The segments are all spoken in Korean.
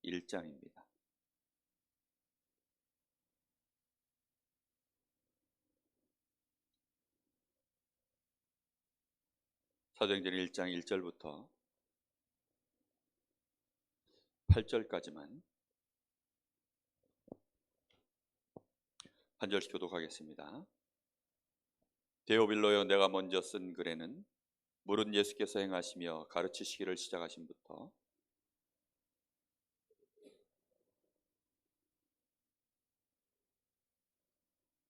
1장입니다. 사도행전 1장 1절부터 8절까지만 한 절씩 교독하겠습니다. 데오빌로여, 내가 먼저 쓴 글에는 물은 예수께서 행하시며 가르치시기를 시작하신부터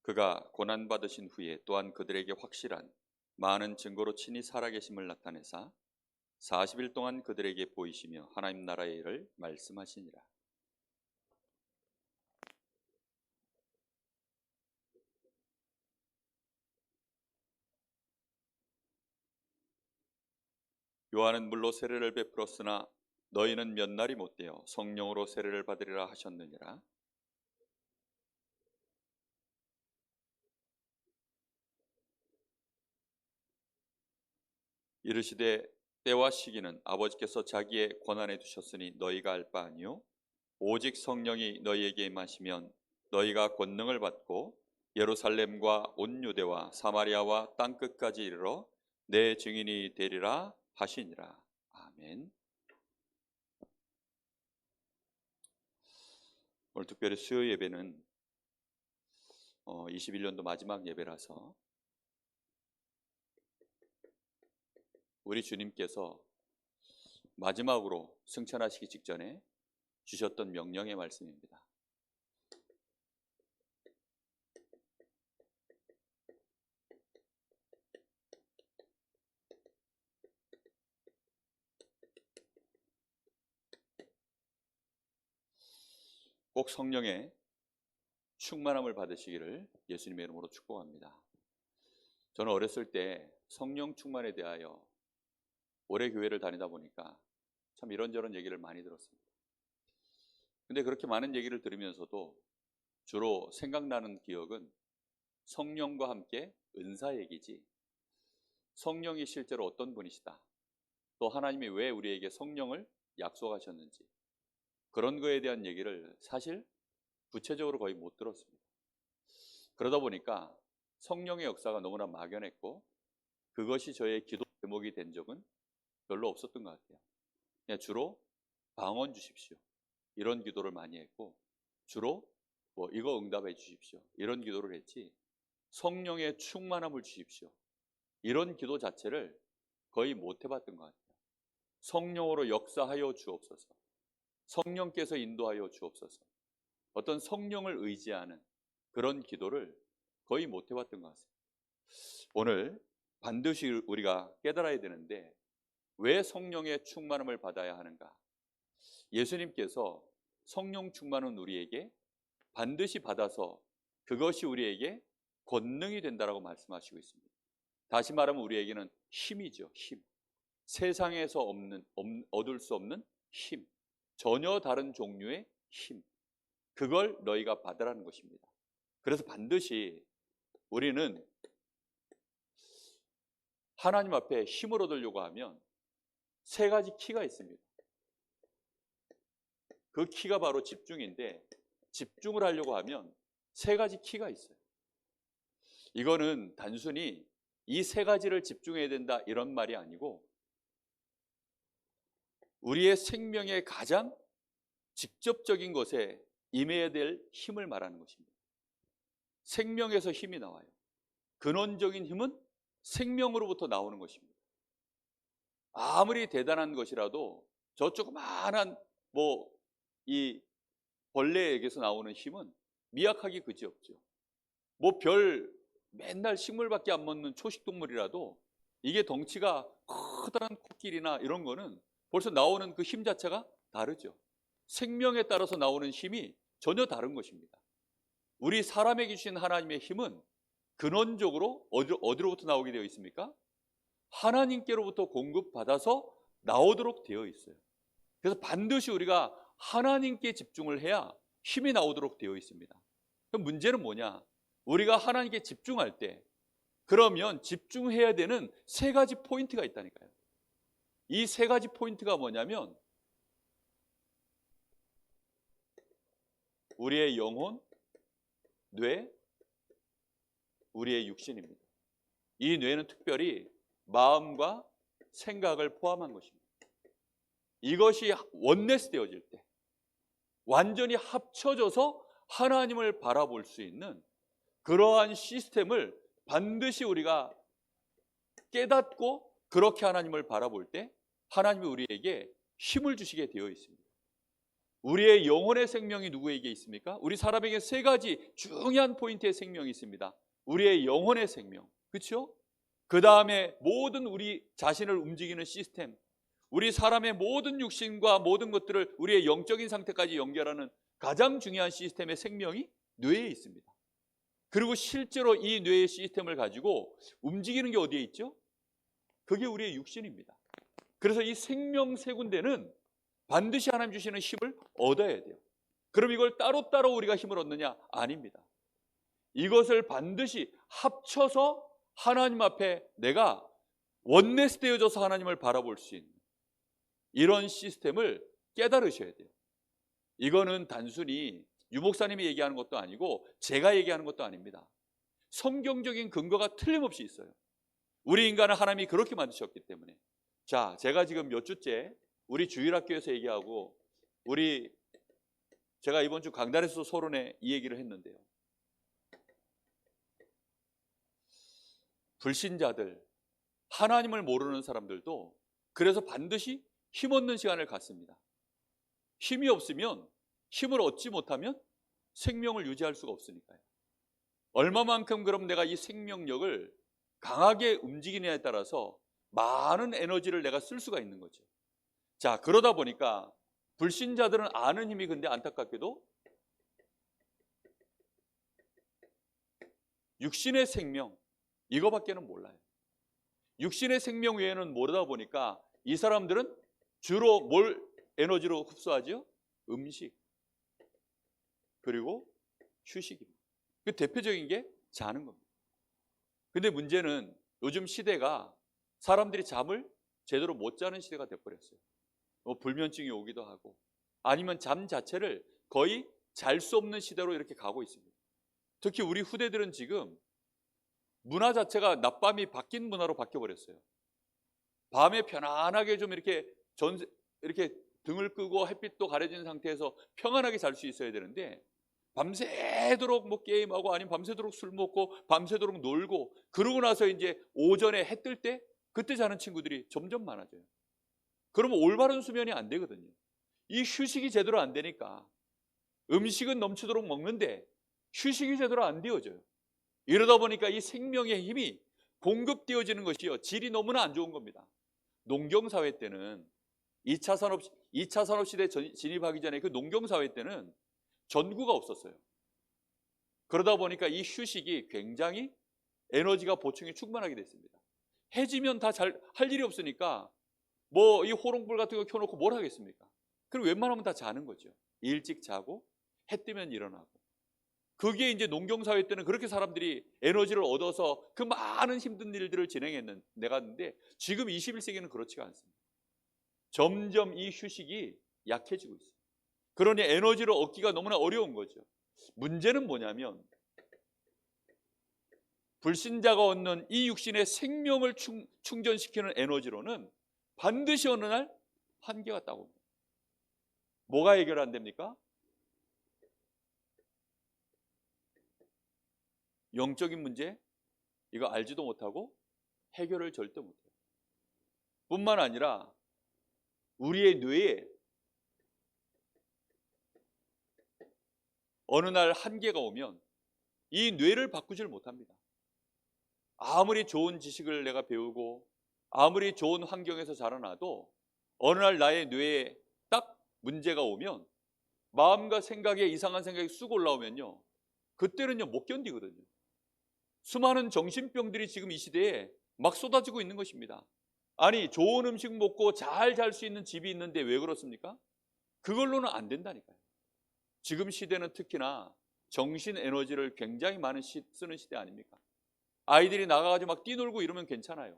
그가 고난받으신 후에 또한 그들에게 확실한 많은 증거로 친히 살아계심을 나타내사 40일 동안 그들에게 보이시며 하나님 나라의 일을 말씀하시니라. 요한은 물로 세례를 베풀었으나 너희는 몇 날이 못되어 성령으로 세례를 받으리라 하셨느니라. 이르시되 때와 시기는 아버지께서 자기의 권한에 두셨으니 너희가 알 바 아니요 오직 성령이 너희에게 임하시면 너희가 권능을 받고 예루살렘과 온 유대와 사마리아와 땅 끝까지 이르러 내 증인이 되리라 하시니라. 아멘. 오늘 특별히 수요 예배는 21년도 마지막 예배라서 우리 주님께서 마지막으로 승천하시기 직전에 주셨던 명령의 말씀입니다. 꼭 성령의 충만함을 받으시기를 예수님의 이름으로 축복합니다. 저는 어렸을 때 성령 충만에 대하여 오래 교회를 다니다 보니까 참 이런저런 얘기를 많이 들었습니다. 근데 그렇게 많은 얘기를 들으면서도 주로 생각나는 기억은 성령과 함께 은사 얘기지, 성령이 실제로 어떤 분이시다, 또 하나님이 왜 우리에게 성령을 약속하셨는지 그런 거에 대한 얘기를 사실 구체적으로 거의 못 들었습니다. 그러다 보니까 성령의 역사가 너무나 막연했고 그것이 저의 기도 제목이 된 적은 별로 없었던 것 같아요. 그냥 주로 방언 주십시오 이런 기도를 많이 했고, 주로 뭐 이거 응답해 주십시오 이런 기도를 했지, 성령의 충만함을 주십시오 이런 기도 자체를 거의 못 해봤던 것 같아요. 성령으로 역사하여 주옵소서, 성령께서 인도하여 주옵소서, 어떤 성령을 의지하는 그런 기도를 거의 못 해봤던 것 같습니다. 오늘 반드시 우리가 깨달아야 되는데 왜 성령의 충만함을 받아야 하는가? 예수님께서 성령 충만은 우리에게 반드시 받아서 그것이 우리에게 권능이 된다라고 말씀하시고 있습니다. 다시 말하면 우리에게는 힘이죠. 힘. 세상에서 얻을 수 없는 힘. 전혀 다른 종류의 힘. 그걸 너희가 받으라는 것입니다. 그래서 반드시 우리는 하나님 앞에 힘을 얻으려고 하면 세 가지 키가 있습니다. 그 키가 바로 집중인데, 집중을 하려고 하면 세 가지 키가 있어요. 이거는 단순히 이 세 가지를 집중해야 된다 이런 말이 아니고 우리의 생명의 가장 직접적인 것에 임해야 될 힘을 말하는 것입니다. 생명에서 힘이 나와요. 근원적인 힘은 생명으로부터 나오는 것입니다. 아무리 대단한 것이라도 저 조그마한 이 벌레에게서 나오는 힘은 미약하기 그지없죠. 맨날 식물밖에 안 먹는 초식동물이라도 이게 덩치가 커다란 코끼리나 이런 거는 벌써 나오는 그 힘 자체가 다르죠. 생명에 따라서 나오는 힘이 전혀 다른 것입니다. 우리 사람에게 주신 하나님의 힘은 근원적으로 어디로부터 나오게 되어 있습니까? 하나님께로부터 공급받아서 나오도록 되어 있어요. 그래서 반드시 우리가 하나님께 집중을 해야 힘이 나오도록 되어 있습니다. 그럼 문제는 뭐냐? 우리가 하나님께 집중할 때 그러면 집중해야 되는 세 가지 포인트가 있다니까요. 이 세 가지 포인트가 뭐냐면 우리의 영혼, 뇌, 우리의 육신입니다. 이 뇌는 특별히 마음과 생각을 포함한 것입니다. 이것이 원네스 되어질 때 완전히 합쳐져서 하나님을 바라볼 수 있는 그러한 시스템을 반드시 우리가 깨닫고 그렇게 하나님을 바라볼 때 하나님이 우리에게 힘을 주시게 되어 있습니다. 우리의 영혼의 생명이 누구에게 있습니까? 우리 사람에게 세 가지 중요한 포인트의 생명이 있습니다. 우리의 영혼의 생명, 그렇죠? 그 다음에 모든 우리 자신을 움직이는 시스템, 우리 사람의 모든 육신과 모든 것들을 우리의 영적인 상태까지 연결하는 가장 중요한 시스템의 생명이 뇌에 있습니다. 그리고 실제로 이 뇌의 시스템을 가지고 움직이는 게 어디에 있죠? 그게 우리의 육신입니다. 그래서 이 생명 세 군데는 반드시 하나님 주시는 힘을 얻어야 돼요. 그럼 이걸 따로따로 우리가 힘을 얻느냐? 아닙니다. 이것을 반드시 합쳐서 하나님 앞에 내가 원네스 되어져서 하나님을 바라볼 수 있는 이런 시스템을 깨달으셔야 돼요. 이거는 단순히 유 목사님이 얘기하는 것도 아니고 제가 얘기하는 것도 아닙니다. 성경적인 근거가 틀림없이 있어요. 우리 인간은 하나님이 그렇게 만드셨기 때문에. 자, 제가 지금 몇 주째 우리 주일학교에서 얘기하고 제가 이번 주 강단에서 서론에 이 얘기를 했는데요. 불신자들, 하나님을 모르는 사람들도 그래서 반드시 힘 얻는 시간을 갖습니다. 힘이 없으면, 힘을 얻지 못하면 생명을 유지할 수가 없으니까요. 얼마만큼 그럼 내가 이 생명력을 강하게 움직이냐에 따라서 많은 에너지를 내가 쓸 수가 있는 거죠. 자, 그러다 보니까 불신자들은 아는 힘이 근데 안타깝게도 육신의 생명, 이거밖에는 몰라요. 육신의 생명 외에는 모르다 보니까 이 사람들은 주로 뭘 에너지로 흡수하죠? 음식, 그리고 휴식입니다. 그 대표적인 게 자는 겁니다. 근데 문제는 요즘 시대가 사람들이 잠을 제대로 못 자는 시대가 돼버렸어요. 불면증이 오기도 하고 아니면 잠 자체를 거의 잘 수 없는 시대로 이렇게 가고 있습니다. 특히 우리 후대들은 지금 문화 자체가 낮밤이 바뀐 문화로 바뀌어버렸어요. 밤에 편안하게 좀 이렇게 등을 끄고 햇빛도 가려진 상태에서 평안하게 잘 수 있어야 되는데 밤새도록 뭐 게임하고 아니면 밤새도록 술 먹고 밤새도록 놀고 그러고 나서 이제 오전에 해 뜰 때 그때 자는 친구들이 점점 많아져요. 그러면 올바른 수면이 안 되거든요. 이 휴식이 제대로 안 되니까 음식은 넘치도록 먹는데 휴식이 제대로 안 되어져요. 이러다 보니까 이 생명의 힘이 공급되어지는 것이요, 질이 너무나 안 좋은 겁니다. 농경사회 때는 2차 산업시대에 진입하기 전에 그 농경사회 때는 전구가 없었어요. 그러다 보니까 이 휴식이 굉장히 에너지가 보충이 충분하게 됐습니다. 해지면 다 잘 할 일이 없으니까 뭐 이 호롱불 같은 거 켜놓고 뭘 하겠습니까? 그럼 웬만하면 다 자는 거죠. 일찍 자고 해 뜨면 일어나고. 그게 이제 농경사회 때는 그렇게 사람들이 에너지를 얻어서 그 많은 힘든 일들을 진행했는데 지금 21세기는 그렇지가 않습니다. 점점 이 휴식이 약해지고 있어요. 그러니 에너지를 얻기가 너무나 어려운 거죠. 문제는 뭐냐면 불신자가 얻는 이 육신의 생명을 충전시키는 에너지로는 반드시 어느 날 한계가 있다고 합니다. 뭐가 해결 안 됩니까? 영적인 문제, 이거 알지도 못하고 해결을 절대 못해요. 뿐만 아니라 우리의 뇌에 어느 날 한계가 오면 이 뇌를 바꾸질 못합니다. 아무리 좋은 지식을 내가 배우고 아무리 좋은 환경에서 자라나도 어느 날 나의 뇌에 딱 문제가 오면 마음과 생각에 이상한 생각이 쑥 올라오면요, 그때는요 못 견디거든요. 수많은 정신병들이 지금 이 시대에 막 쏟아지고 있는 것입니다. 아니, 좋은 음식 먹고 잘 잘 수 있는 집이 있는데 왜 그렇습니까? 그걸로는 안 된다니까요. 지금 시대는 특히나 정신 에너지를 굉장히 많이 쓰는 시대 아닙니까? 아이들이 나가가지고 막 뛰놀고 이러면 괜찮아요.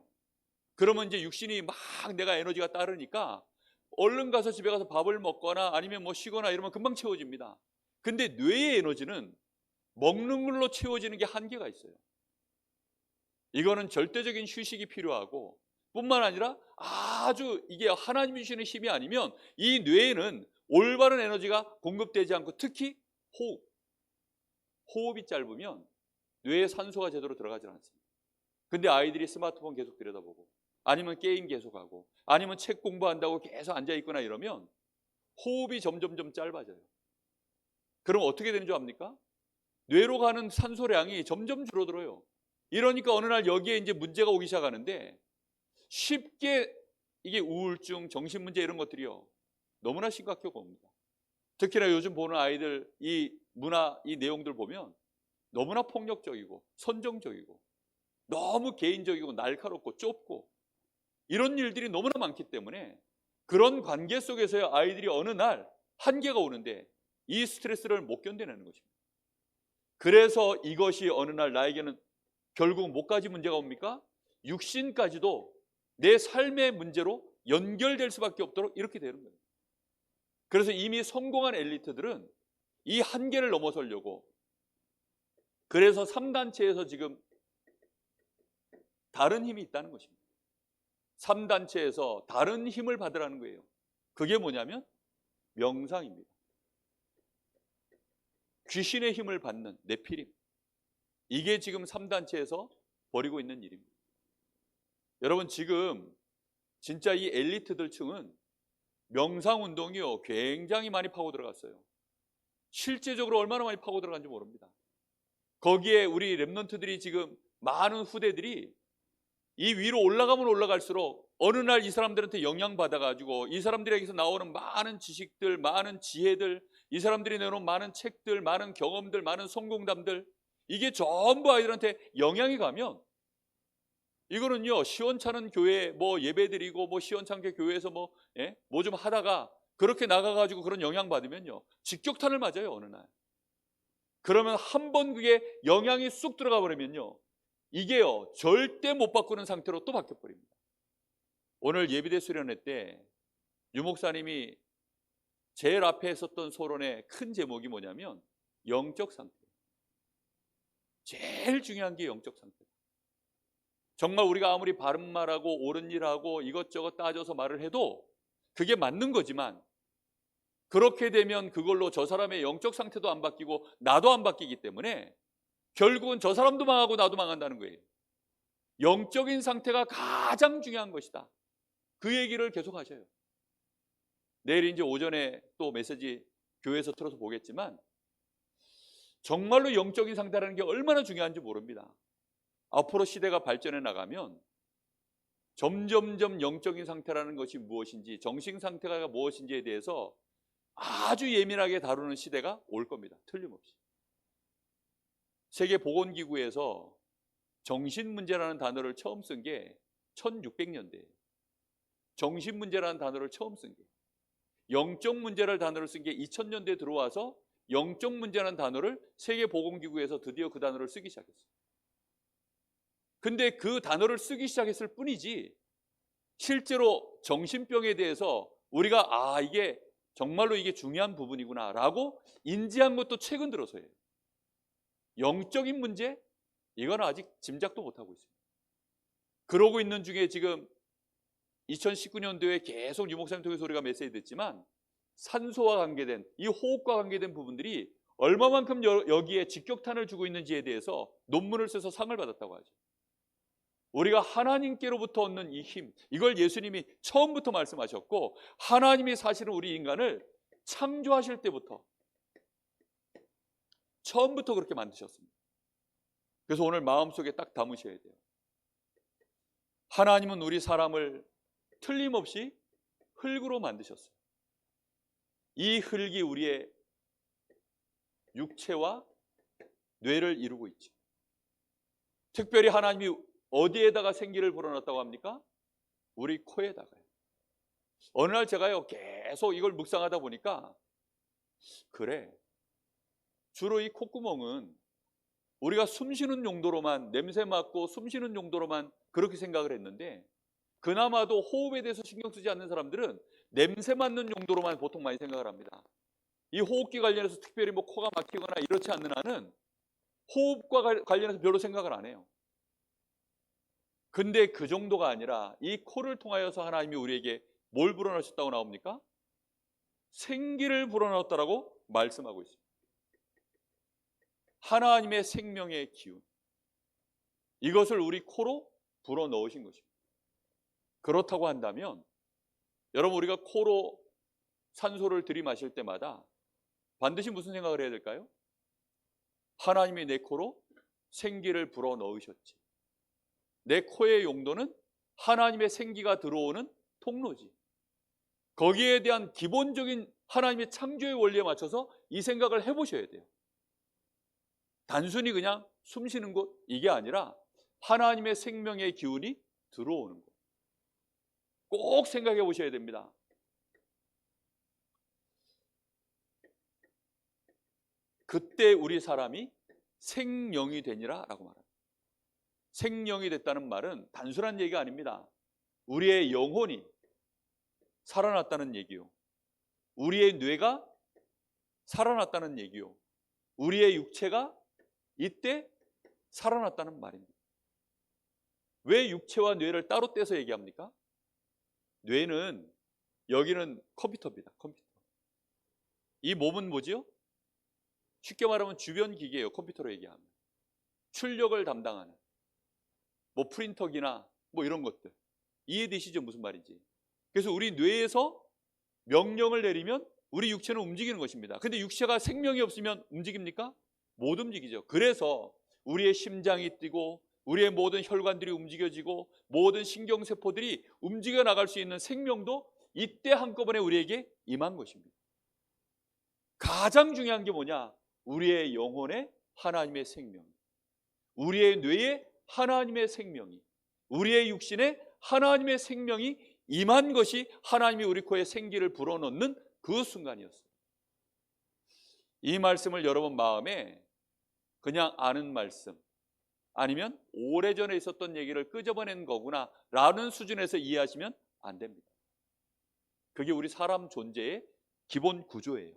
그러면 이제 육신이 막 내가 에너지가 따르니까 얼른 가서 집에 가서 밥을 먹거나 아니면 뭐 쉬거나 이러면 금방 채워집니다. 근데 뇌의 에너지는 먹는 걸로 채워지는 게 한계가 있어요. 이거는 절대적인 휴식이 필요하고 뿐만 아니라 아주 이게 하나님이 주시는 힘이 아니면 이 뇌에는 올바른 에너지가 공급되지 않고 특히 호흡이 짧으면 뇌에 산소가 제대로 들어가지 않습니다. 근데 아이들이 스마트폰 계속 들여다보고 아니면 게임 계속하고 아니면 책 공부한다고 계속 앉아있거나 이러면 호흡이 점점 짧아져요. 그럼 어떻게 되는 줄 압니까? 뇌로 가는 산소량이 점점 줄어들어요. 이러니까 어느 날 여기에 이제 문제가 오기 시작하는데 쉽게 이게 우울증, 정신문제 이런 것들이요. 너무나 심각해 봅니다. 특히나 요즘 보는 아이들 이 문화, 이 내용들 보면 너무나 폭력적이고 선정적이고 너무 개인적이고 날카롭고 좁고 이런 일들이 너무나 많기 때문에 그런 관계 속에서의 아이들이 어느 날 한계가 오는데 이 스트레스를 못 견뎌내는 것입니다. 그래서 이것이 어느 날 나에게는 결국 뭐까지 문제가 옵니까? 육신까지도 내 삶의 문제로 연결될 수밖에 없도록 이렇게 되는 거예요. 그래서 이미 성공한 엘리트들은 이 한계를 넘어서려고 그래서 3단체에서 지금 다른 힘이 있다는 것입니다. 3단체에서 다른 힘을 받으라는 거예요. 그게 뭐냐면 명상입니다. 귀신의 힘을 받는 네피림. 이게 지금 3단체에서 벌이고 있는 일입니다. 여러분 지금 진짜 이 엘리트들 층은 명상운동이요 굉장히 많이 파고 들어갔어요. 실제적으로 얼마나 많이 파고 들어간지 모릅니다. 거기에 우리 랩런트들이 지금 많은 후대들이 이 위로 올라가면 올라갈수록 어느 날 이 사람들한테 영향받아가지고 이 사람들에게서 나오는 많은 지식들, 많은 지혜들, 이 사람들이 내놓은 많은 책들, 많은 경험들, 많은 성공담들 이게 전부 아이들한테 영향이 가면 이거는요 시원찮은 교회 뭐 예배드리고 뭐 시원찮게 교회에서 뭐 좀 하다가 그렇게 나가가지고 그런 영향 받으면요 직격탄을 맞아요 어느 날. 그러면 한 번 그게 영향이 쑥 들어가 버리면요 이게요 절대 못 바꾸는 상태로 또 바뀌어 버립니다. 오늘 예비대 수련회 때 유 목사님이 제일 앞에 했었던 소론의 큰 제목이 뭐냐면 영적 상태. 제일 중요한 게 영적 상태다. 정말 우리가 아무리 바른 말하고 옳은 일하고 이것저것 따져서 말을 해도 그게 맞는 거지만 그렇게 되면 그걸로 저 사람의 영적 상태도 안 바뀌고 나도 안 바뀌기 때문에 결국은 저 사람도 망하고 나도 망한다는 거예요. 영적인 상태가 가장 중요한 것이다. 그 얘기를 계속 하셔요. 내일 이제 오전에 또 메시지 교회에서 틀어서 보겠지만 정말로 영적인 상태라는 게 얼마나 중요한지 모릅니다. 앞으로 시대가 발전해 나가면 점점점 영적인 상태라는 것이 무엇인지 정신 상태가 무엇인지에 대해서 아주 예민하게 다루는 시대가 올 겁니다. 틀림없이. 세계보건기구에서 정신문제라는 단어를 처음 쓴 게 1600년대예요. 정신문제라는 단어를 처음 쓴 게. 영적 문제라는 단어를 쓴 게 2000년대에 들어와서 영적 문제라는 단어를 세계보건기구에서 드디어 그 단어를 쓰기 시작했어요. 근데 그 단어를 쓰기 시작했을 뿐이지 실제로 정신병에 대해서 우리가 이게 정말로 이게 중요한 부분이구나 라고 인지한 것도 최근 들어서예요. 영적인 문제? 이건 아직 짐작도 못하고 있어요. 그러고 있는 중에 지금 2019년도에 계속 유 목사님 통해서 우리가 메시지 듣지만 산소와 관계된 이 호흡과 관계된 부분들이 얼마만큼 여기에 직격탄을 주고 있는지에 대해서 논문을 써서 상을 받았다고 하죠. 우리가 하나님께로부터 얻는 이 힘, 이걸 예수님이 처음부터 말씀하셨고 하나님이 사실은 우리 인간을 창조하실 때부터 처음부터 그렇게 만드셨습니다. 그래서 오늘 마음속에 딱 담으셔야 돼요. 하나님은 우리 사람을 틀림없이 흙으로 만드셨어요. 이 흙이 우리의 육체와 뇌를 이루고 있죠. 특별히 하나님이 어디에다가 생기를 불어넣었다고 합니까? 우리 코에다가요. 어느 날 제가요 계속 이걸 묵상하다 보니까 그래, 주로 이 콧구멍은 우리가 숨쉬는 용도로만 냄새 맡고 숨쉬는 용도로만 그렇게 생각을 했는데 그나마도 호흡에 대해서 신경 쓰지 않는 사람들은 냄새 맡는 용도로만 보통 많이 생각을 합니다. 이 호흡기 관련해서 특별히 뭐 코가 막히거나 이렇지 않는 한은 호흡과 관련해서 별로 생각을 안 해요. 근데 그 정도가 아니라 이 코를 통하여서 하나님이 우리에게 뭘 불어넣으셨다고 나옵니까? 생기를 불어넣었다라고 말씀하고 있습니다. 하나님의 생명의 기운, 이것을 우리 코로 불어넣으신 것입니다. 그렇다고 한다면 여러분, 우리가 코로 산소를 들이마실 때마다 반드시 무슨 생각을 해야 될까요? 하나님이 내 코로 생기를 불어넣으셨지. 내 코의 용도는 하나님의 생기가 들어오는 통로지. 거기에 대한 기본적인 하나님의 창조의 원리에 맞춰서 이 생각을 해보셔야 돼요. 단순히 그냥 숨 쉬는 곳, 이게 아니라 하나님의 생명의 기운이 들어오는 곳. 꼭 생각해 보셔야 됩니다. 그때 우리 사람이 생령이 되니라 라고 말합니다. 생령이 됐다는 말은 단순한 얘기가 아닙니다. 우리의 영혼이 살아났다는 얘기요, 우리의 뇌가 살아났다는 얘기요, 우리의 육체가 이때 살아났다는 말입니다. 왜 육체와 뇌를 따로 떼서 얘기합니까? 뇌는, 여기는 컴퓨터입니다. 컴퓨터. 이 몸은 뭐지요? 쉽게 말하면 주변 기계예요. 컴퓨터로 얘기하면 출력을 담당하는 뭐 프린터기나 뭐 이런 것들, 이해되시죠? 무슨 말인지. 그래서 우리 뇌에서 명령을 내리면 우리 육체는 움직이는 것입니다. 근데 육체가 생명이 없으면 움직입니까? 못 움직이죠. 그래서 우리의 심장이 뛰고 우리의 모든 혈관들이 움직여지고 모든 신경세포들이 움직여 나갈 수 있는 생명도 이때 한꺼번에 우리에게 임한 것입니다. 가장 중요한 게 뭐냐? 우리의 영혼에 하나님의 생명이, 우리의 뇌에 하나님의 생명이, 우리의 육신에 하나님의 생명이 임한 것이 하나님이 우리 코에 생기를 불어넣는 그 순간이었어요. 이 말씀을 여러분 마음에 그냥 아는 말씀, 아니면 오래전에 있었던 얘기를 끄집어낸 거구나 라는 수준에서 이해하시면 안 됩니다. 그게 우리 사람 존재의 기본 구조예요.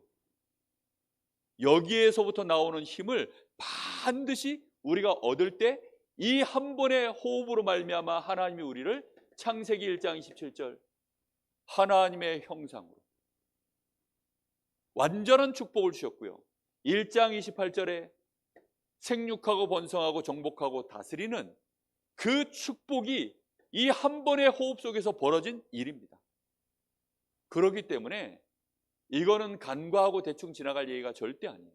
여기에서부터 나오는 힘을 반드시 우리가 얻을 때 이 한 번의 호흡으로 말미암아 하나님이 우리를 창세기 1장 27절 하나님의 형상으로 완전한 축복을 주셨고요, 1장 28절에 생육하고 번성하고 정복하고 다스리는 그 축복이 이 한 번의 호흡 속에서 벌어진 일입니다. 그렇기 때문에 이거는 간과하고 대충 지나갈 얘기가 절대 아니에요.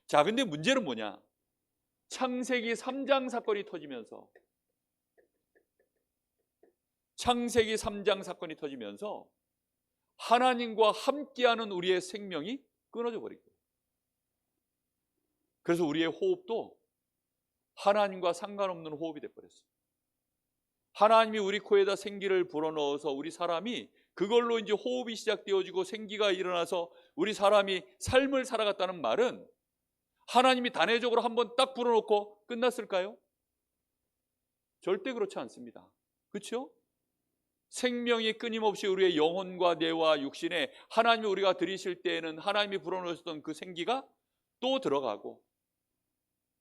자, 근데 문제는 뭐냐? 창세기 3장 사건이 터지면서 하나님과 함께하는 우리의 생명이 끊어져 버린 거예요. 그래서 우리의 호흡도 하나님과 상관없는 호흡이 돼버렸어요. 하나님이 우리 코에다 생기를 불어넣어서 우리 사람이 그걸로 이제 호흡이 시작되어지고 생기가 일어나서 우리 사람이 삶을 살아갔다는 말은 하나님이 단회적으로 한번 딱 불어넣고 끝났을까요? 절대 그렇지 않습니다. 그렇죠? 생명이 끊임없이 우리의 영혼과 뇌와 육신에 하나님이 우리가 들이실 때에는 하나님이 불어넣으셨던 그 생기가 또 들어가고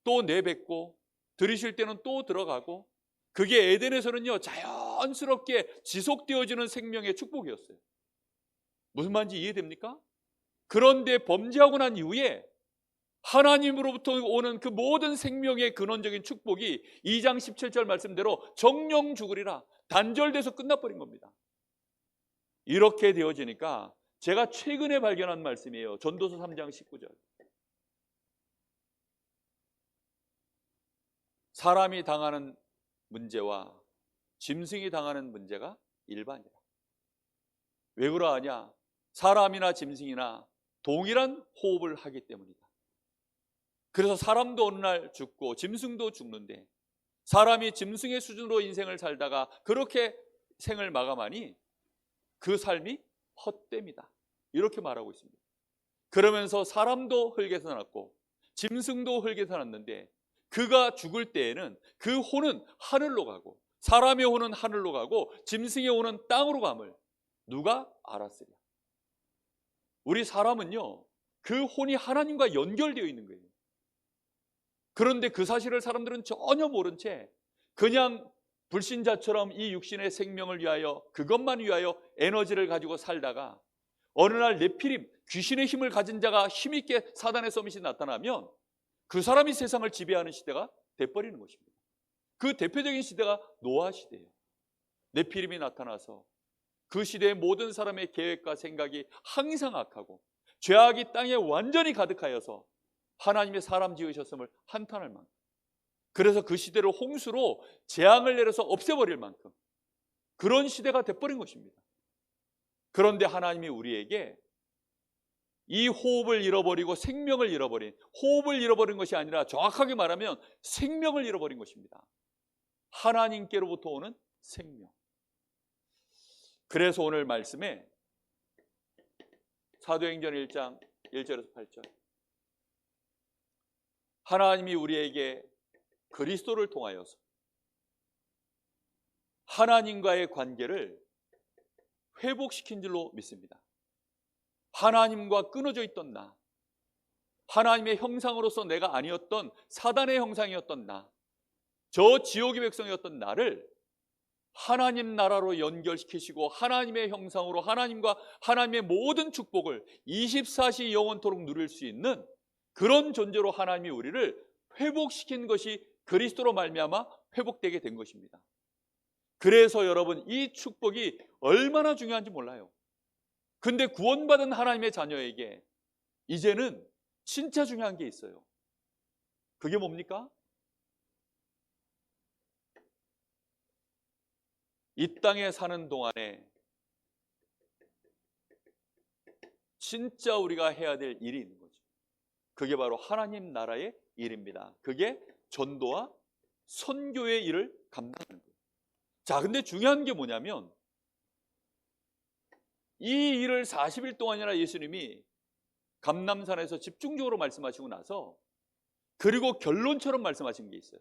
또 내뱉고 들이실 때는 또 들어가고, 그게 에덴에서는요 자연스럽게 지속되어지는 생명의 축복이었어요. 무슨 말인지 이해됩니까? 그런데 범죄하고 난 이후에 하나님으로부터 오는 그 모든 생명의 근원적인 축복이 2장 17절 말씀대로 정령 죽으리라 단절돼서 끝나버린 겁니다. 이렇게 되어지니까 제가 최근에 발견한 말씀이에요. 전도서 3장 19절. 사람이 당하는 문제와 짐승이 당하는 문제가 일반이다. 왜 그러하냐? 사람이나 짐승이나 동일한 호흡을 하기 때문이다. 그래서 사람도 어느 날 죽고 짐승도 죽는데 사람이 짐승의 수준으로 인생을 살다가 그렇게 생을 마감하니 그 삶이 헛됨이다. 이렇게 말하고 있습니다. 그러면서 사람도 흙에서 났고 짐승도 흙에서 났는데 그가 죽을 때에는 그 혼은 하늘로 가고 사람의 혼은 하늘로 가고 짐승의 혼은 땅으로 감을 누가 알았으랴. 우리 사람은요 그 혼이 하나님과 연결되어 있는 거예요. 그런데 그 사실을 사람들은 전혀 모른 채 그냥 불신자처럼 이 육신의 생명을 위하여, 그것만 위하여 에너지를 가지고 살다가 어느 날 네피림, 귀신의 힘을 가진 자가 힘있게 사단의 서밋이 나타나면 그 사람이 세상을 지배하는 시대가 돼버리는 것입니다. 그 대표적인 시대가 노아 시대예요. 네피림이 나타나서 그 시대의 모든 사람의 계획과 생각이 항상 악하고 죄악이 땅에 완전히 가득하여서 하나님의 사람 지으셨음을 한탄할 만큼, 그래서 그 시대를 홍수로 재앙을 내려서 없애버릴 만큼 그런 시대가 돼버린 것입니다. 그런데 하나님이 우리에게 이 호흡을 잃어버리고 생명을 잃어버린, 호흡을 잃어버린 것이 아니라 정확하게 말하면 생명을 잃어버린 것입니다. 하나님께로부터 오는 생명. 그래서 오늘 말씀에 사도행전 1장 1절에서 8절, 하나님이 우리에게 그리스도를 통하여서 하나님과의 관계를 회복시킨 줄로 믿습니다. 하나님과 끊어져 있던 나, 하나님의 형상으로서 내가 아니었던 사단의 형상이었던 나, 저 지옥의 백성이었던 나를 하나님 나라로 연결시키시고 하나님의 형상으로 하나님과 하나님의 모든 축복을 24시 영원토록 누릴 수 있는 그런 존재로 하나님이 우리를 회복시킨 것이 그리스도로 말미암아 회복되게 된 것입니다. 그래서 여러분, 이 축복이 얼마나 중요한지 몰라요. 근데 구원받은 하나님의 자녀에게 이제는 진짜 중요한 게 있어요. 그게 뭡니까? 이 땅에 사는 동안에 진짜 우리가 해야 될 일이 있는 거죠. 그게 바로 하나님 나라의 일입니다. 그게 전도와 선교의 일을 감당하는 거예요. 자, 근데 중요한 게 뭐냐면 이 일을 40일 동안이나 예수님이 감람산에서 집중적으로 말씀하시고 나서 그리고 결론처럼 말씀하신 게 있어요.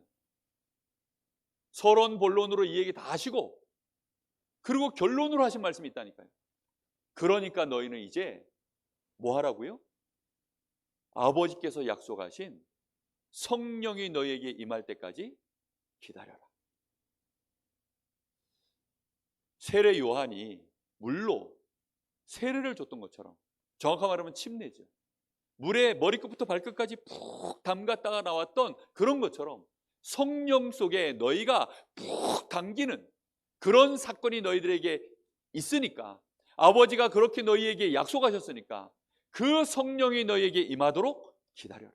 서론 본론으로 이 얘기 다 하시고 그리고 결론으로 하신 말씀이 있다니까요. 그러니까 너희는 이제 뭐 하라고요? 아버지께서 약속하신 성령이 너희에게 임할 때까지 기다려라. 세례 요한이 물로 세례를 줬던 것처럼, 정확하게 말하면 침례죠. 물에 머리끝부터 발끝까지 푹 담갔다가 나왔던 그런 것처럼 성령 속에 너희가 푹 담기는 그런 사건이 너희들에게 있으니까, 아버지가 그렇게 너희에게 약속하셨으니까 그 성령이 너희에게 임하도록 기다려라.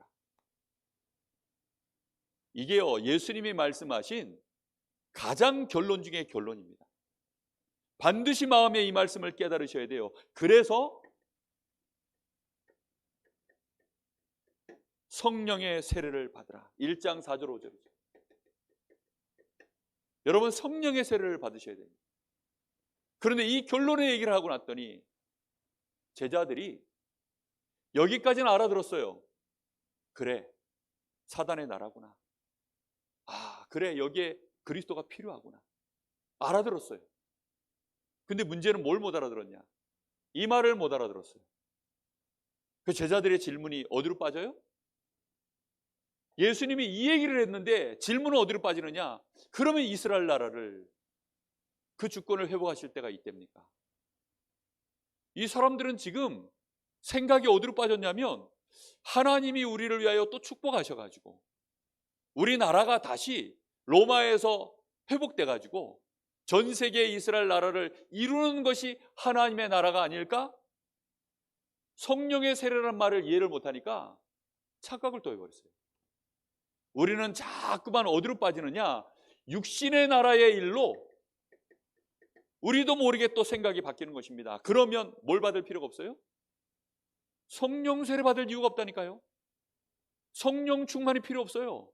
이게요, 예수님이 말씀하신 가장 결론 중에 결론입니다. 반드시 마음에 이 말씀을 깨달으셔야 돼요. 그래서 성령의 세례를 받으라. 1장 4절 5절이죠. 여러분, 성령의 세례를 받으셔야 됩니다. 그런데 이 결론의 얘기를 하고 났더니 제자들이 여기까지는 알아들었어요. 그래, 사단의 나라구나. 아, 그래, 여기에 그리스도가 필요하구나. 알아들었어요. 근데 문제는 뭘 못 알아들었냐? 이 말을 못 알아들었어요. 그 제자들의 질문이 어디로 빠져요? 예수님이 이 얘기를 했는데 질문은 어디로 빠지느냐? 그러면 이스라엘 나라를, 그 주권을 회복하실 때가 이때입니까? 이 사람들은 지금 생각이 어디로 빠졌냐면 하나님이 우리를 위하여 또 축복하셔가지고 우리나라가 다시 로마에서 회복돼가지고 전 세계 이스라엘 나라를 이루는 것이 하나님의 나라가 아닐까? 성령의 세례라는 말을 이해를 못하니까 착각을 또 해버렸어요. 우리는 자꾸만 어디로 빠지느냐? 육신의 나라의 일로 우리도 모르게 또 생각이 바뀌는 것입니다. 그러면 뭘 받을 필요가 없어요? 성령 세례 받을 이유가 없다니까요. 성령 충만이 필요 없어요.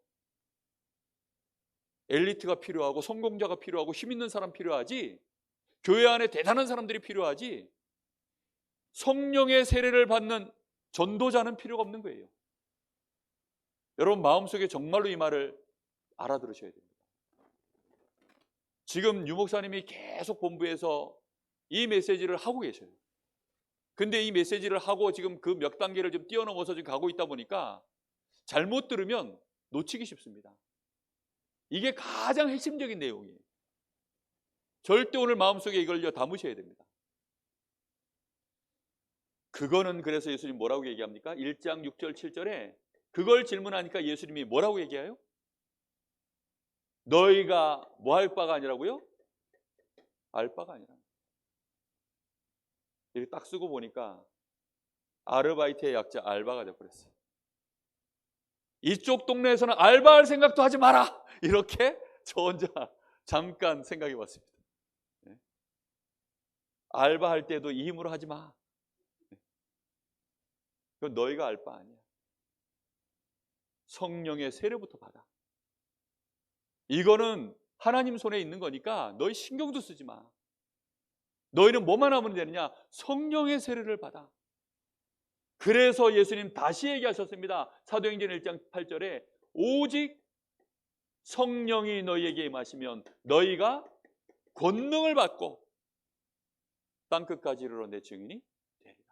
엘리트가 필요하고 성공자가 필요하고 힘 있는 사람 필요하지, 교회 안에 대단한 사람들이 필요하지, 성령의 세례를 받는 전도자는 필요가 없는 거예요. 여러분, 마음속에 정말로 이 말을 알아들으셔야 됩니다. 지금 유 목사님이 계속 본부에서 이 메시지를 하고 계셔요. 근데 이 메시지를 하고 지금 그 몇 단계를 좀 뛰어넘어서 지금 가고 있다 보니까 잘못 들으면 놓치기 쉽습니다. 이게 가장 핵심적인 내용이에요. 절대 오늘 마음속에 이걸 담으셔야 됩니다. 그거는 그래서 예수님 뭐라고 얘기합니까? 1장 6절 7절에 그걸 질문하니까 예수님이 뭐라고 얘기해요? 너희가 뭐 할 바가 아니라고요? 알 바가 아니라. 이렇게 딱 쓰고 보니까 아르바이트의 약자 알바가 돼버렸어요. 이쪽 동네에서는 알바할 생각도 하지 마라. 이렇게 저 혼자 잠깐 생각해 봤습니다. 알바할 때도 이 힘으로 하지 마. 그건 너희가 알 바 아니야. 성령의 세례부터 받아. 이거는 하나님 손에 있는 거니까 너희 신경도 쓰지 마. 너희는 뭐만 하면 되느냐? 성령의 세례를 받아. 그래서 예수님 다시 얘기하셨습니다. 사도행전 1장 8절에 오직 성령이 너희에게 임하시면 너희가 권능을 받고 땅끝까지 이르러 내 증인이 되리라.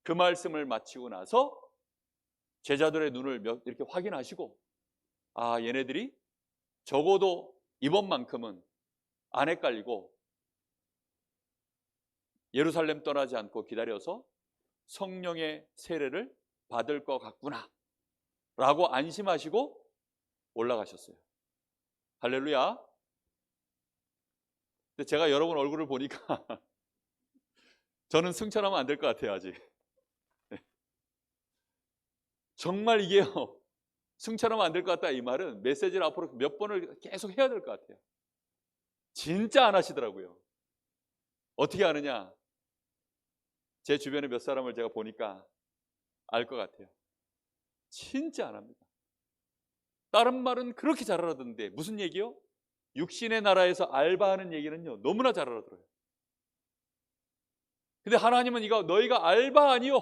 그 말씀을 마치고 나서 제자들의 눈을 이렇게 확인하시고 아, 얘네들이 적어도 이번만큼은 안 헷갈리고 예루살렘 떠나지 않고 기다려서 성령의 세례를 받을 것 같구나 라고 안심하시고 올라가셨어요. 할렐루야. 근데 제가 여러분 얼굴을 보니까 저는 승천하면 안 될 것 같아요. 아직. 정말 이게요, 승천하면 안 될 것 같다 이 말은 메시지를 앞으로 몇 번을 계속 해야 될 것 같아요. 진짜 안 하시더라고요. 어떻게 아느냐? 제 주변에 몇 사람을 제가 보니까 알 것 같아요. 진짜 안 합니다. 다른 말은 그렇게 잘 알아듣는데 무슨 얘기요? 육신의 나라에서 알바하는 얘기는요 너무나 잘 알아들어요. 근데 하나님은 이거 너희가 알바 아니요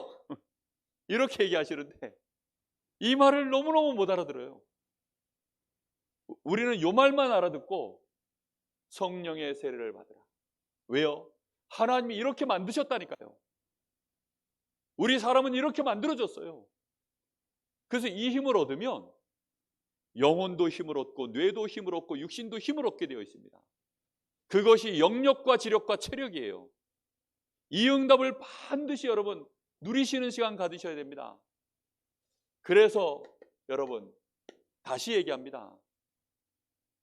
이렇게 얘기하시는데 이 말을 너무너무 못 알아들어요. 우리는 요 말만 알아듣고 성령의 세례를 받으라. 왜요? 하나님이 이렇게 만드셨다니까요. 우리 사람은 이렇게 만들어졌어요. 그래서 이 힘을 얻으면 영혼도 힘을 얻고 뇌도 힘을 얻고 육신도 힘을 얻게 되어 있습니다. 그것이 영력과 지력과 체력이에요. 이 응답을 반드시 여러분 누리시는 시간 가지셔야 됩니다. 그래서 여러분 다시 얘기합니다.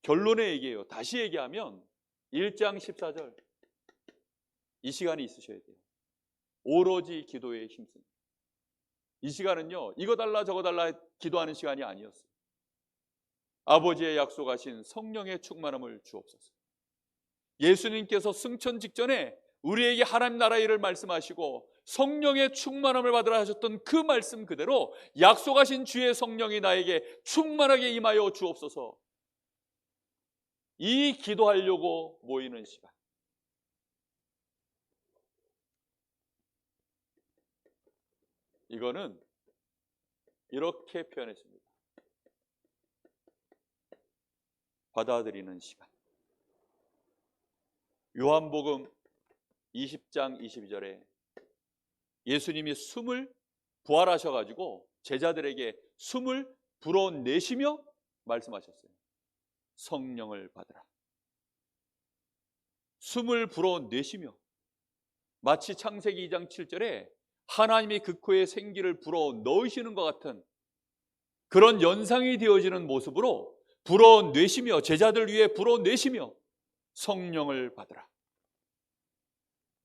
결론의 얘기예요. 다시 얘기하면 1장 14절 이 시간이 있으셔야 돼요. 오로지 기도에 힘씁니다. 이 시간은요 이거 달라 저거 달라 기도하는 시간이 아니었어요. 아버지의 약속하신 성령의 충만함을 주옵소서. 예수님께서 승천 직전에 우리에게 하나님 나라의 일을 말씀하시고 성령의 충만함을 받으라 하셨던 그 말씀 그대로 약속하신 주의 성령이 나에게 충만하게 임하여 주옵소서. 이 기도하려고 모이는 시간. 이거는 이렇게 표현했습니다. 받아들이는 시간. 요한복음 20장 22절에 예수님이 숨을 부활하셔가지고 제자들에게 숨을 불어내시며 말씀하셨어요. 성령을 받으라. 숨을 불어내시며 마치 창세기 2장 7절에 하나님이 그 코에 생기를 불어넣으시는 것 같은 그런 연상이 되어지는 모습으로 불어내시며 제자들 위해 불어내시며 성령을 받으라.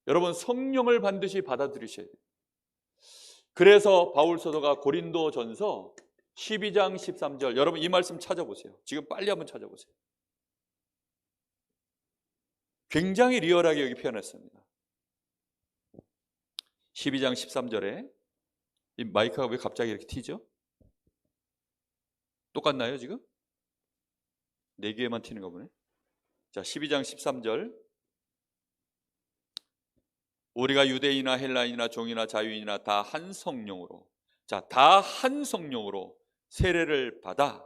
여러분 성령을 반드시 받아들이셔야 돼요. 그래서 바울 사도가 고린도전서 12장 13절 여러분 이 말씀 찾아보세요. 지금 빨리 한번 찾아보세요. 굉장히 리얼하게 여기 표현했습니다. 12장 13절에 이 마이크가 왜 갑자기 이렇게 튀죠? 똑같나요 지금? 네 개만 튀는가 보네. 자 12장 13절 우리가 유대인이나 헬라인이나 종이나 자유인이나 다 한 성령으로 다 한 성령으로 세례를 받아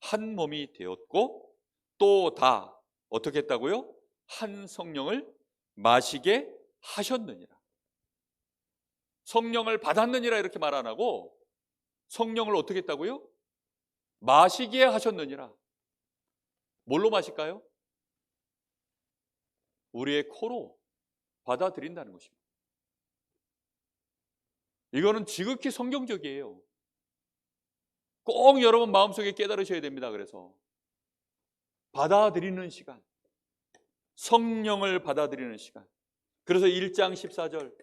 한 몸이 되었고 또 다 어떻게 했다고요? 한 성령을 마시게 하셨느니라. 성령을 받았느니라 이렇게 말 안 하고 성령을 어떻게 했다고요? 마시게 하셨느니라. 뭘로 마실까요? 우리의 코로 받아들인다는 것입니다. 이거는 지극히 성경적이에요. 꼭 여러분 마음속에 깨달으셔야 됩니다. 그래서 받아들이는 시간, 성령을 받아들이는 시간. 그래서 1장 14절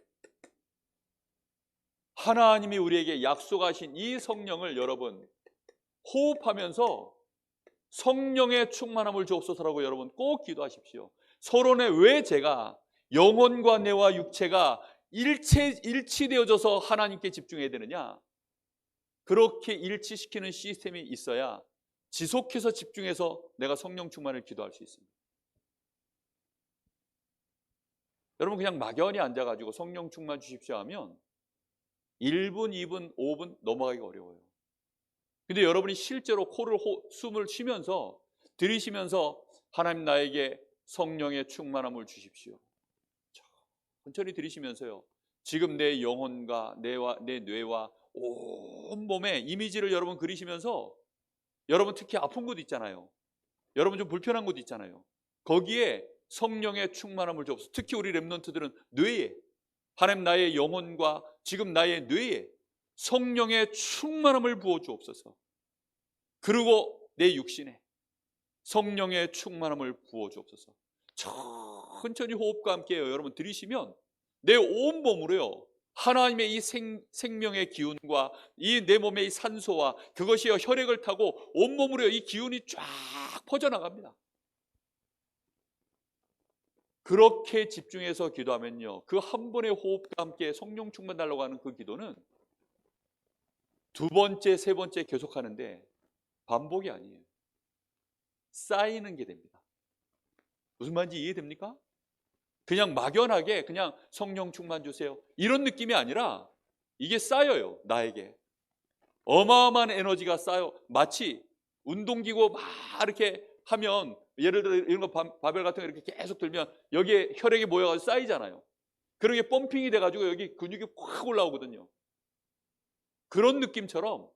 하나님이 우리에게 약속하신 이 성령을 여러분 호흡하면서 성령의 충만함을 주옵소서라고 여러분 꼭 기도하십시오. 서론에 왜 제가 영혼과 뇌와 육체가 일치되어져서 하나님께 집중해야 되느냐? 그렇게 일치시키는 시스템이 있어야 지속해서 집중해서 내가 성령 충만을 기도할 수 있습니다. 여러분 그냥 막연히 앉아가지고 성령 충만 주십시오 하면 1분, 2분, 5분 넘어가기가 어려워요. 근데 여러분이 실제로 코를 숨을 쉬면서 들이쉬면서 하나님 나에게 성령의 충만함을 주십시오. 천천히 들이쉬면서요. 지금 내 영혼과 내 뇌와 온 몸에 이미지를 여러분 그리시면서 여러분 특히 아픈 곳 있잖아요. 여러분 좀 불편한 곳 있잖아요. 거기에 성령의 충만함을 주옵소서. 특히 우리 렘넌트들은 뇌에 하나님 나의 영혼과 지금 나의 뇌에 성령의 충만함을 부어 주옵소서. 그리고 내 육신에 성령의 충만함을 부어 주옵소서. 천천히 호흡과 함께 여러분 들이쉬면 내 온몸으로요 하나님의 이 생명의 기운과 이 내 몸의 이 산소와 그것이 혈액을 타고 온몸으로 이 기운이 쫙 퍼져나갑니다. 그렇게 집중해서 기도하면요 그 한 번의 호흡과 함께 성령 충만 달라고 하는 그 기도는 두 번째, 세 번째 계속하는데 반복이 아니에요. 쌓이는 게 됩니다. 무슨 말인지 이해됩니까? 그냥 막연하게 그냥 성령 충만 주세요 이런 느낌이 아니라 이게 쌓여요. 나에게 어마어마한 에너지가 쌓여. 마치 운동기구 막 이렇게 하면 예를 들어 이런 거 바벨 같은 거 이렇게 계속 들면 여기에 혈액이 모여가지고 쌓이잖아요. 그런 게 펌핑이 돼가지고 여기 근육이 확 올라오거든요. 그런 느낌처럼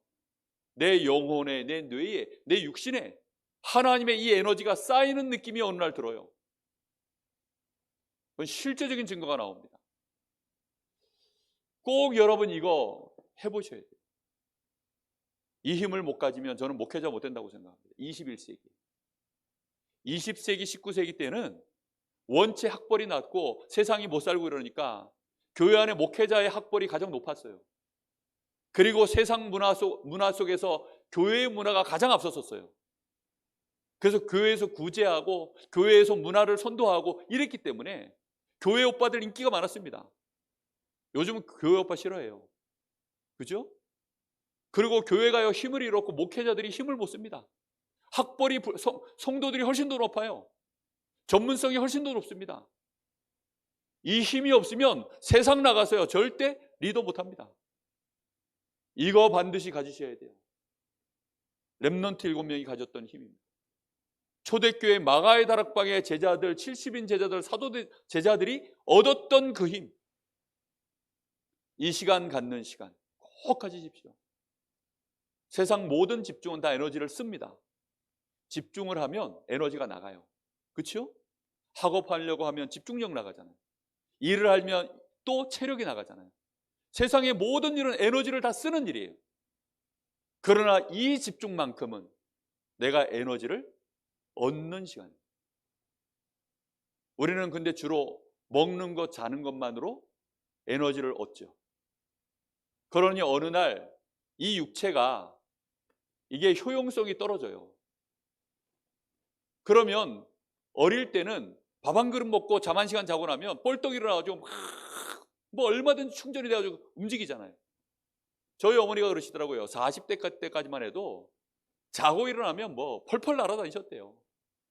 내 영혼에, 내 뇌에, 내 육신에 하나님의 이 에너지가 쌓이는 느낌이 어느 날 들어요. 그건 실제적인 증거가 나옵니다. 꼭 여러분 이거 해보셔야 돼요. 이 힘을 못 가지면 저는 목회자 못 된다고 생각합니다. 21세기 20세기 19세기 때는 원체 학벌이 낮고 세상이 못 살고 이러니까 교회 안에 목회자의 학벌이 가장 높았어요. 그리고 세상 문화 속에서 교회의 문화가 가장 앞섰었어요. 그래서 교회에서 구제하고 교회에서 문화를 선도하고 이랬기 때문에 교회 오빠들 인기가 많았습니다. 요즘은 교회 오빠 싫어해요. 그죠? 그리고 교회가 힘을 잃었고 목회자들이 힘을 못 씁니다. 학벌이 성도들이 훨씬 더 높아요. 전문성이 훨씬 더 높습니다. 이 힘이 없으면 세상 나가서요 절대 리더 못합니다. 이거 반드시 가지셔야 돼요. 렘넌트 7명이 가졌던 힘입니다. 초대교회 마가의 다락방의 제자들 70인 제자들 사도 제자들이 얻었던 그 힘, 이 시간 갖는 시간 꼭 가지십시오. 세상 모든 집중은 다 에너지를 씁니다. 집중을 하면 에너지가 나가요. 그렇죠? 학업하려고 하면 집중력 나가잖아요. 일을 하면 또 체력이 나가잖아요. 세상의 모든 일은 에너지를 다 쓰는 일이에요. 그러나 이 집중만큼은 내가 에너지를 얻는 시간이에요. 우리는 근데 주로 먹는 것, 자는 것만으로 에너지를 얻죠. 그러니 어느 날 이 육체가 이게 효용성이 떨어져요. 그러면 어릴 때는 밥 한 그릇 먹고 잠 한 시간 자고 나면 뻘떡 일어나가지고 막 뭐 얼마든지 충전이 돼가지고 움직이잖아요. 저희 어머니가 그러시더라고요. 40대 때까지만 해도 자고 일어나면 뭐 펄펄 날아다니셨대요.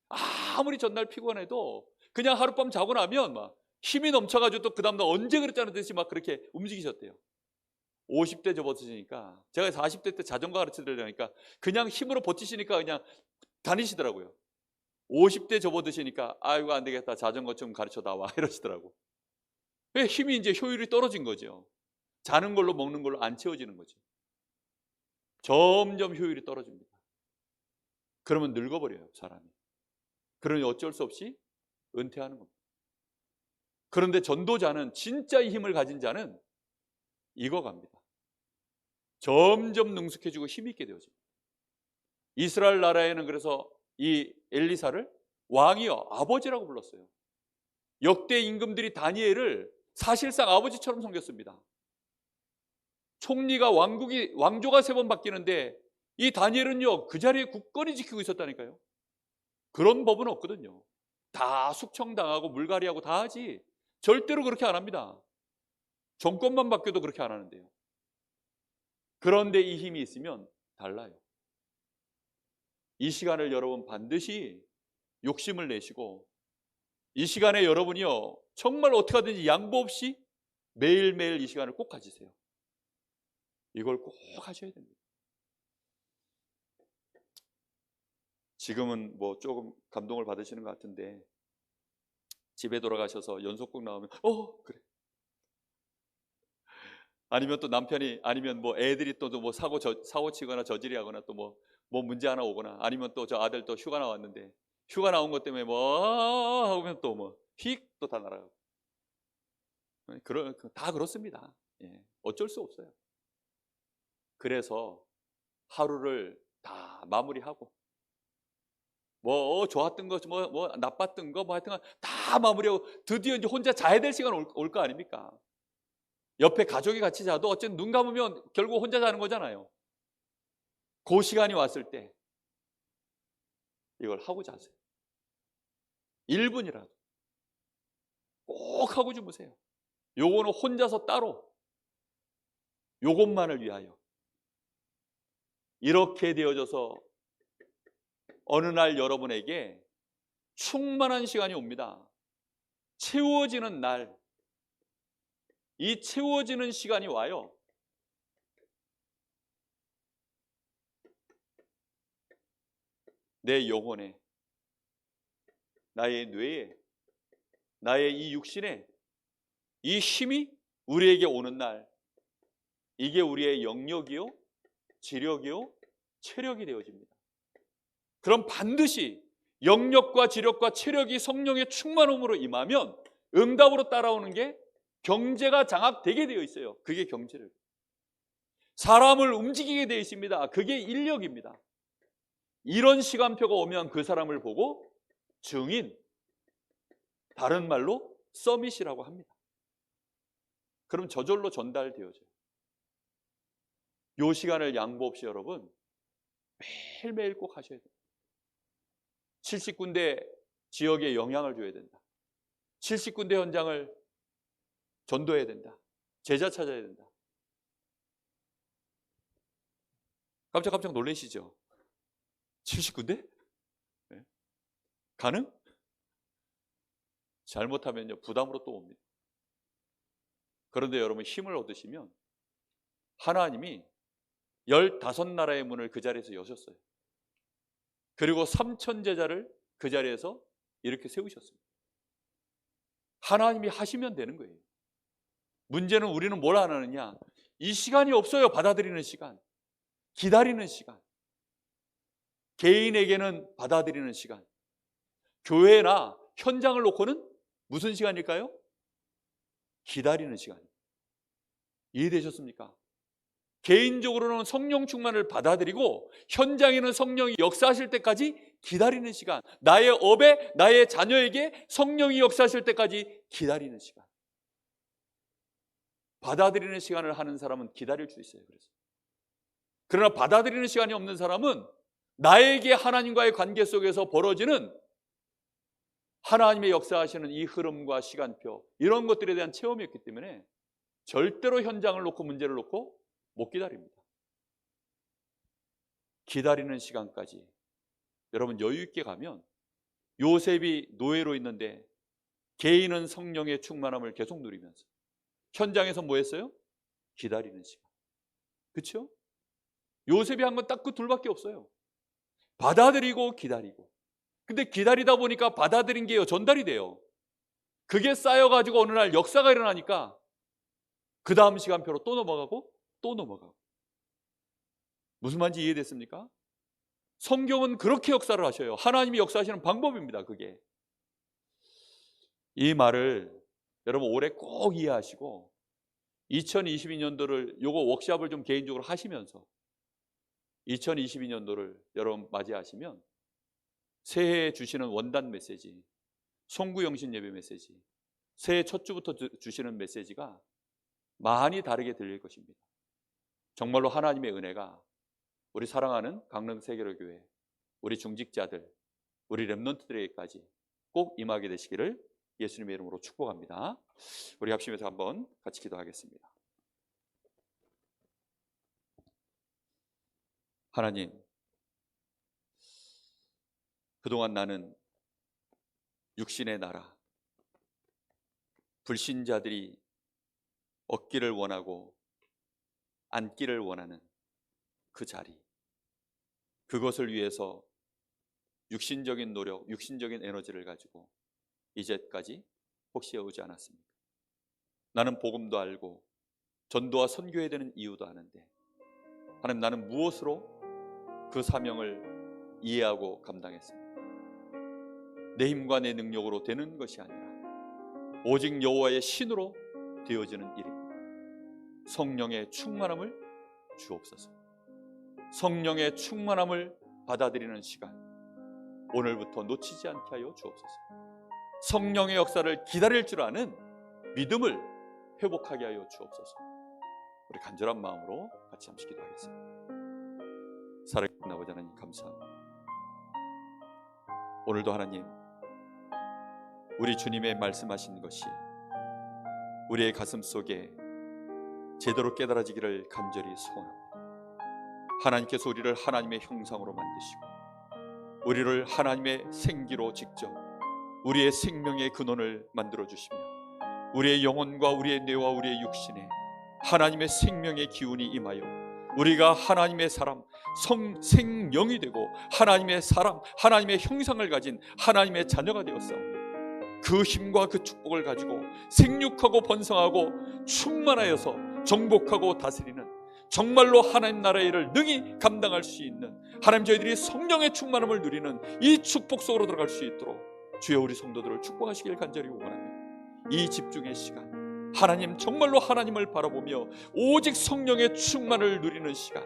아무리 전날 피곤해도 그냥 하룻밤 자고 나면 막 힘이 넘쳐가지고 또 그 다음날 언제 그랬다는 듯이 막 그렇게 움직이셨대요. 50대 접어드시니까 제가 40대 때 자전거 가르쳐드리려니까 그냥 힘으로 버티시니까 그냥 다니시더라고요. 50대 접어드시니까 아이고 안 되겠다 자전거 좀 가르쳐 나와 이러시더라고. 왜 힘이 이제 효율이 떨어진 거죠. 자는 걸로 먹는 걸로 안 채워지는 거죠. 점점 효율이 떨어집니다. 그러면 늙어버려요, 사람이. 그러니 어쩔 수 없이 은퇴하는 겁니다. 그런데 전도자는, 진짜 이 힘을 가진 자는 익어갑니다. 점점 능숙해지고 힘있게 되어집니다. 이스라엘 나라에는 그래서 이 엘리사를 왕이여 아버지라고 불렀어요. 역대 임금들이 다니엘을 사실상 아버지처럼 섬겼습니다. 총리가 왕조가 3번 바뀌는데 이 다니엘은요 그 자리에 굳건히 지키고 있었다니까요. 그런 법은 없거든요. 다 숙청당하고 물갈이하고 다 하지 절대로 그렇게 안 합니다. 정권만 바뀌어도 그렇게 안 하는데요. 그런데 이 힘이 있으면 달라요. 이 시간을 여러분 반드시 욕심을 내시고, 이 시간에 여러분이요 정말 어떻게 하든지 양보 없이 매일매일 이 시간을 꼭 가지세요. 이걸 꼭 하셔야 됩니다. 지금은 뭐 조금 감동을 받으시는 것 같은데 집에 돌아가셔서 연속곡 나오면 그래. 아니면 또 남편이, 아니면 뭐 애들이 또 뭐 사고 치거나 저질이 하거나 또 뭐 문제 하나 오거나, 아니면 또 저 아들 또 휴가 나왔는데 휴가 나온 것 때문에 뭐 하면 또 뭐 휙 또 다 날아가고, 다 그렇습니다. 예, 어쩔 수 없어요. 그래서 하루를 다 마무리하고 뭐 좋았던 거, 뭐 나빴던 거, 뭐 하여튼 다 마무리하고 드디어 이제 혼자 자야 될 시간 올 거 아닙니까? 옆에 가족이 같이 자도 어쨌든 눈 감으면 결국 혼자 자는 거잖아요. 그 시간이 왔을 때 이걸 하고 자세요. 1분이라도 꼭 하고 주무세요. 요거는 혼자서 따로 요것만을 위하여. 이렇게 되어져서 어느 날 여러분에게 충만한 시간이 옵니다. 채워지는 날, 이 채워지는 시간이 와요. 내 영혼에, 나의 뇌에, 나의 이 육신에 이 힘이 우리에게 오는 날, 이게 우리의 영역이요, 지력이요, 체력이 되어집니다. 그럼 반드시 영역과 지력과 체력이 성령의 충만함으로 임하면 응답으로 따라오는 게 경제가 장악되게 되어 있어요. 그게 경제력. 사람을 움직이게 되어 있습니다. 그게 인력입니다. 이런 시간표가 오면 그 사람을 보고 증인, 다른 말로 서밋이라고 합니다. 그럼 저절로 전달되어져요. 이 시간을 양보 없이 여러분 매일매일 꼭 하셔야 돼요. 70군데 지역에 영향을 줘야 된다. 70군데 현장을 전도해야 된다. 제자 찾아야 된다. 깜짝 놀라시죠? 70군데? 네. 가능? 잘못하면요 부담으로 또 옵니다. 그런데 여러분 힘을 얻으시면 하나님이 15나라의 문을 그 자리에서 여셨어요. 그리고 3,000 제자를 그 자리에서 이렇게 세우셨습니다. 하나님이 하시면 되는 거예요. 문제는 우리는 뭘 안 하느냐? 이 시간이 없어요. 받아들이는 시간, 기다리는 시간. 개인에게는 받아들이는 시간, 교회나 현장을 놓고는 무슨 시간일까요? 기다리는 시간입니다. 이해되셨습니까? 개인적으로는 성령 충만을 받아들이고 현장에는 성령이 역사하실 때까지 기다리는 시간, 나의 업에, 나의 자녀에게 성령이 역사하실 때까지 기다리는 시간. 받아들이는 시간을 하는 사람은 기다릴 수 있어요. 그러나 받아들이는 시간이 없는 사람은 나에게 하나님과의 관계 속에서 벌어지는 하나님의 역사하시는 이 흐름과 시간표, 이런 것들에 대한 체험이 있기 때문에 절대로 현장을 놓고 문제를 놓고 못 기다립니다. 기다리는 시간까지 여러분 여유 있게 가면, 요셉이 노예로 있는데 개인은 성령의 충만함을 계속 누리면서 현장에서 뭐 했어요? 기다리는 시간. 그렇죠? 요셉이 한 건 딱 그 둘밖에 없어요. 받아들이고 기다리고. 근데 기다리다 보니까 받아들인 게 전달이 돼요. 그게 쌓여가지고 어느 날 역사가 일어나니까 그 다음 시간표로 또 넘어가고 또 넘어가고. 무슨 말인지 이해됐습니까? 성경은 그렇게 역사를 하셔요. 하나님이 역사하시는 방법입니다. 그게. 이 말을 여러분 올해 꼭 이해하시고 2022년도를 요거 워크숍을 좀 개인적으로 하시면서 2022년도를 여러분 맞이하시면 새해에 주시는 원단 메시지, 송구영신 예배 메시지, 새해 첫 주부터 주시는 메시지가 많이 다르게 들릴 것입니다. 정말로 하나님의 은혜가 우리 사랑하는 강릉 세계로교회, 우리 중직자들, 우리 렘넌트들에게까지 꼭 임하게 되시기를 예수님의 이름으로 축복합니다. 우리 합심해서 한번 같이 기도하겠습니다. 하나님, 그동안 나는 육신의 나라, 불신자들이 얻기를 원하고 앉기를 원하는 그 자리, 그것을 위해서 육신적인 노력, 육신적인 에너지를 가지고 이제까지 혹시 오지 않았습니까? 나는 복음도 알고 전도와 선교해야 되는 이유도 아는데 하나님, 나는 무엇으로 그 사명을 이해하고 감당했습니까? 내 힘과 내 능력으로 되는 것이 아니라 오직 여호와의 신으로 되어지는 일입니다. 성령의 충만함을 주옵소서. 성령의 충만함을 받아들이는 시간, 오늘부터 놓치지 않게 하여 주옵소서. 성령의 역사를 기다릴 줄 아는 믿음을 회복하게 하여 주옵소서. 우리 간절한 마음으로 같이 잠시 기도하겠습니다. 사랑하는 아버지 하나님, 감사합니다. 오늘도 하나님, 우리 주님의 말씀하신 것이 우리의 가슴 속에 제대로 깨달아지기를 간절히 소원합니다. 하나님께서 우리를 하나님의 형상으로 만드시고 우리를 하나님의 생기로 직접 우리의 생명의 근원을 만들어주시며 우리의 영혼과 우리의 뇌와 우리의 육신에 하나님의 생명의 기운이 임하여 우리가 하나님의 사람, 생명이 되고 하나님의 사람, 하나님의 형상을 가진 하나님의 자녀가 되었사오니 그 힘과 그 축복을 가지고 생육하고 번성하고 충만하여서 정복하고 다스리는 정말로 하나님 나라의 일을 능히 감당할 수 있는, 하나님 저희들이 성령의 충만함을 누리는 이 축복 속으로 들어갈 수 있도록 주여 우리 성도들을 축복하시길 간절히 원합니다. 이 집중의 시간, 하나님 정말로 하나님을 바라보며 오직 성령의 충만을 누리는 시간,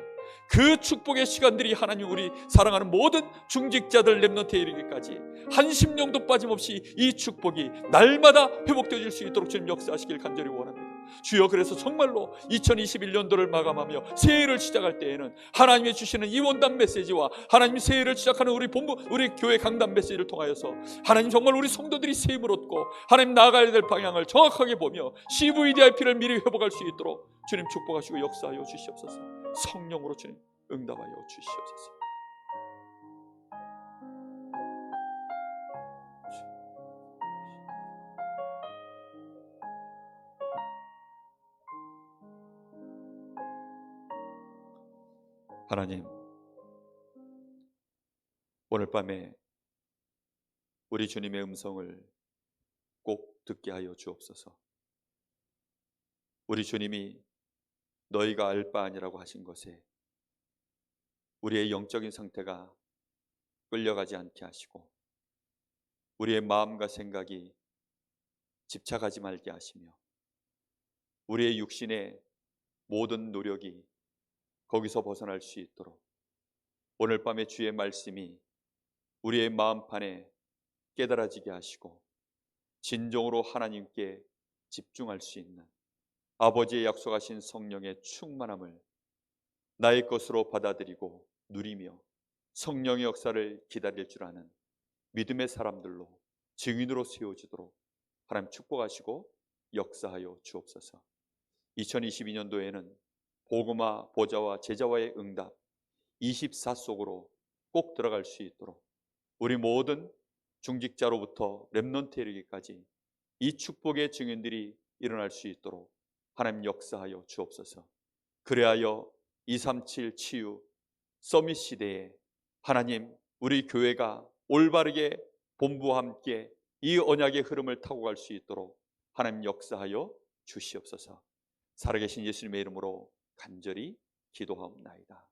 그 축복의 시간들이 하나님 우리 사랑하는 모든 중직자들 렘넌트에 이르기까지 한 심령도 빠짐없이 이 축복이 날마다 회복되어질 수 있도록 주님 역사하시길 간절히 원합니다. 주여, 그래서 정말로 2021년도를 마감하며 새해를 시작할 때에는 하나님이 주시는 이 원단 메시지와 하나님 새해를 시작하는 우리 본부, 우리 교회 강단 메시지를 통하여서 하나님 정말 우리 성도들이 새 힘을 얻고 하나님 나아가야 될 방향을 정확하게 보며 CVDIP를 미리 회복할 수 있도록 주님 축복하시고 역사하여 주시옵소서. 성령으로 주님 응답하여 주시옵소서. 하나님, 오늘 밤에 우리 주님의 음성을 꼭 듣게 하여 주옵소서. 우리 주님이 너희가 알 바 아니라고 하신 것에 우리의 영적인 상태가 끌려가지 않게 하시고 우리의 마음과 생각이 집착하지 말게 하시며 우리의 육신의 모든 노력이 거기서 벗어날 수 있도록 오늘 밤에 주의 말씀이 우리의 마음판에 깨달아지게 하시고 진정으로 하나님께 집중할 수 있는 아버지의 약속하신 성령의 충만함을 나의 것으로 받아들이고 누리며 성령의 역사를 기다릴 줄 아는 믿음의 사람들로 증인으로 세워지도록 하나님 축복하시고 역사하여 주옵소서. 2022년도에는 복음화 보좌와 제자와의 응답 24 속으로 꼭 들어갈 수 있도록 우리 모든 중직자로부터 렘넌트에 이르기까지 이 축복의 증인들이 일어날 수 있도록 하나님 역사하여 주옵소서. 그래하여 237 치유 서밋 시대에 하나님 우리 교회가 올바르게 본부와 함께 이 언약의 흐름을 타고 갈 수 있도록 하나님 역사하여 주시옵소서. 살아계신 예수님의 이름으로 간절히 기도하옵나이다.